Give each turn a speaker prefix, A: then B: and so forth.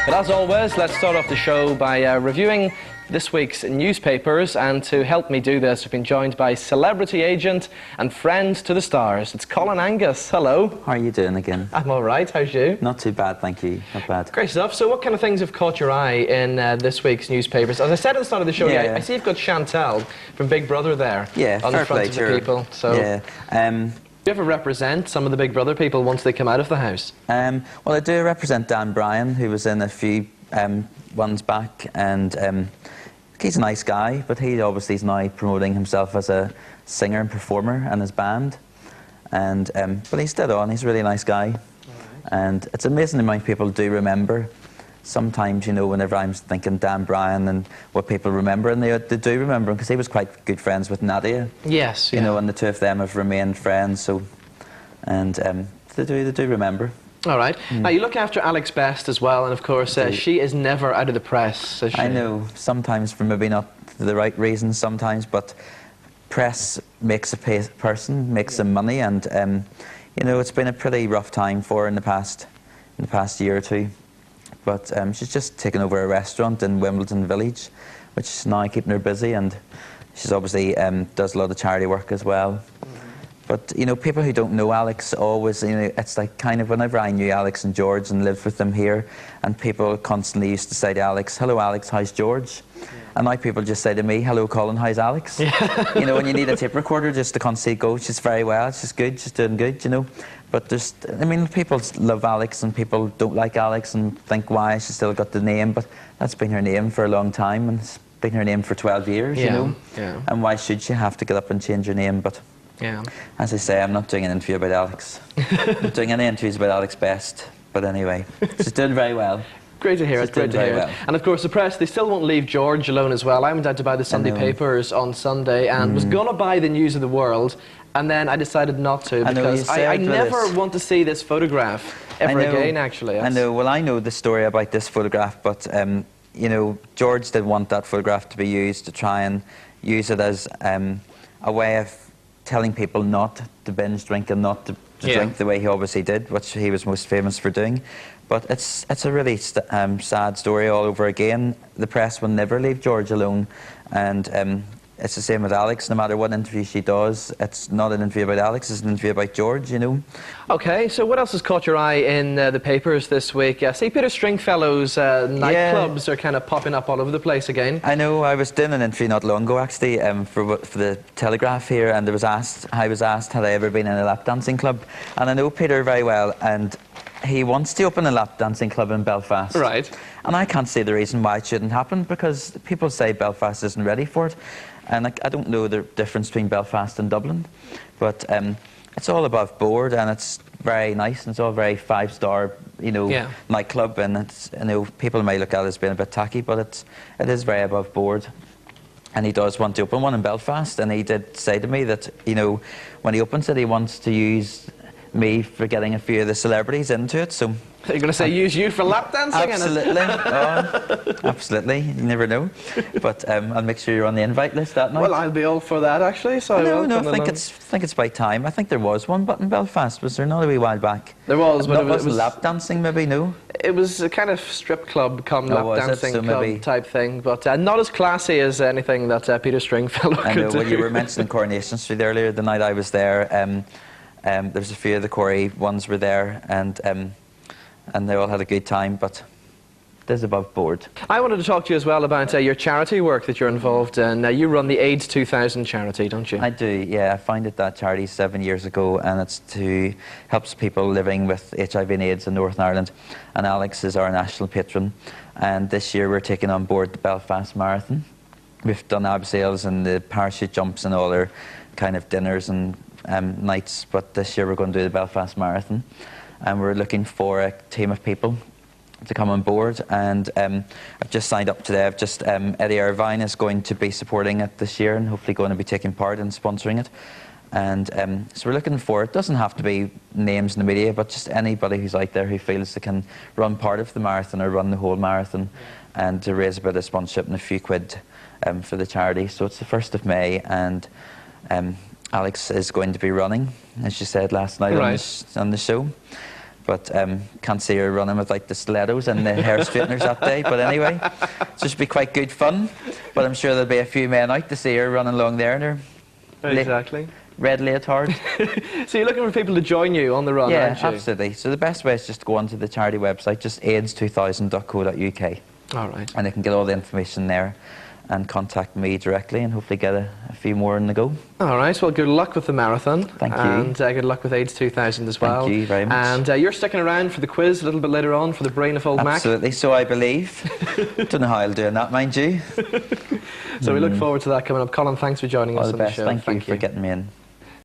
A: But as always, let's start off the show by reviewing this week's newspapers, and to help me do this, we've been joined by celebrity agent and friend to the stars. It's Colin Angus. Hello.
B: How are you doing again?
A: I'm all right. How's you?
B: Not too bad, thank you. Not bad.
A: Great stuff. So what kind of things have caught your eye in this week's newspapers? As I said at the start of the show, I see you've got Chantal from Big Brother there on the front of the people. So, do you ever represent some of the Big Brother people once they come out of the house?
B: Well, I do represent Dan Bryan, who was in a few ones back, and he's a nice guy, but he obviously is now promoting himself as a singer and performer in his band. And but he's dead on. He's a really nice guy, and it's amazing how many people do remember. Sometimes, you know, whenever I'm thinking Dan Bryan and what people remember, and they do remember him because he was quite good friends with Nadia.
A: Yes,
B: you know, and the two of them have remained friends. So, and they do remember.
A: All right. Now, you look after Alex Best as well, and of course, she is never out of the press, is she?
B: I know, sometimes for maybe not the right reasons sometimes, but press makes a person, makes them money, and you know, it's been a pretty rough time for her in the past year or two. But she's just taken over a restaurant in Wimbledon Village, which is now keeping her busy, and she's obviously does a lot of charity work as well. But, you know, people who don't know Alex always, you know, it's like kind of whenever I knew Alex and George and lived with them here, and people constantly used to say to Alex, "Hello Alex, how's George?" And now people just say to me, "Hello Colin, how's Alex?" You know, when you need a tape recorder just to constantly go, "She's very well, she's good, she's doing good," you know. But just, I mean, people love Alex and people don't like Alex and think, why she's still got the name, but that's been her name for a long time, and it's been her name for 12 years, you know. And why should she have to get up and change her name? But as I say, I'm not doing an interview about Alex. I'm not doing any interviews about Alex Best. But anyway, she's doing very well.
A: Great to hear it, great to hear it. And of course the press, they still won't leave George alone as well. I went out to buy the Sunday papers on Sunday and was going to buy the News of the World, and then I decided not to because I never want to see this photograph ever again, actually.
B: I know, well, I know the story about this photograph, but you know, George did want that photograph to be used to try and use it as a way of telling people not to binge drink and not to drink the way he obviously did, which he was most famous for doing. But it's a really sad story all over again. The press will never leave George alone, and it's the same with Alex. No matter what interview she does, it's not an interview about Alex, it's an interview about George, you know. Okay,
A: so what else has caught your eye in the papers this week? St. Peter Stringfellow's nightclubs are kind of popping up all over the place again.
B: I know, I was doing an interview not long ago actually for the Telegraph here, and I was asked had I ever been in a lap dancing club, and I know Peter very well, and he wants to open a lap dancing club in Belfast.
A: Right.
B: And I can't see the reason why it shouldn't happen, because people say Belfast isn't ready for it. And I don't know the difference between Belfast and Dublin, but it's all above board, and it's very nice, and it's all very five-star, you know, nightclub, and it's, you know, people may look at it as being a bit tacky, but it is very above board. And he does want to open one in Belfast, and he did say to me that, you know, when he opens it, he wants to use me for getting a few of the celebrities into it. So
A: are you going to say use you for lap dancing?
B: Absolutely. Absolutely. You never know. But I'll make sure you're on the invite list that night.
A: Well, I'll be all for that actually. So
B: I think it's by time. I think there was one, but in Belfast, was there not a wee while back?
A: There was, but
B: it was lap dancing, maybe. No.
A: It was a kind of strip club come lap dancing club type thing, but not as classy as anything that Peter Stringfellow could do. I know.
B: Well, you were mentioning Coronation Street earlier. The night I was there, there's a few of the Corey ones were there, and they all had a good time, but it is above board.
A: I wanted to talk to you as well about your charity work that you're involved in. You run the AIDS 2000 charity, don't you?
B: I do, yeah. I founded that charity 7 years ago, and it's to help people living with HIV and AIDS in Northern Ireland. And Alex is our national patron, and this year we're taking on board the Belfast Marathon. We've done abseils and the parachute jumps and all their kind of dinners and nights, but this year we're going to do the Belfast Marathon, and we're looking for a team of people to come on board, and I've just signed up today. Eddie Irvine is going to be supporting it this year and hopefully going to be taking part in sponsoring it, and so we're looking for, it doesn't have to be names in the media, but just anybody who's out there who feels they can run part of the marathon or run the whole marathon, and to raise a bit of sponsorship and a few quid for the charity. So it's the 1st of May, and Alex is going to be running, as you said last night on the show. But can't see her running without the stilettos and the hair straighteners that day. But anyway, so it should be quite good fun. But I'm sure there'll be a few men out to see her running along there in her
A: exactly.
B: red leotard.
A: So you're looking for people to join you on the run, aren't you?
B: Yeah, absolutely. So the best way is just to go onto the charity website, just aids2000.co.uk.
A: All right.
B: And they can get all the information there and contact me directly and hopefully get a few more in the go.
A: All right, well, good luck with the marathon.
B: Thank you.
A: And good luck with AIDS 2000 as well.
B: Thank you very much.
A: And you're sticking around for the quiz a little bit later on for the brain of old Mac.
B: Absolutely, so I believe. Don't know how I'll do that, mind you.
A: So we look forward to that coming up. Colin, thanks for joining us on the show.
B: Thank you for getting me in.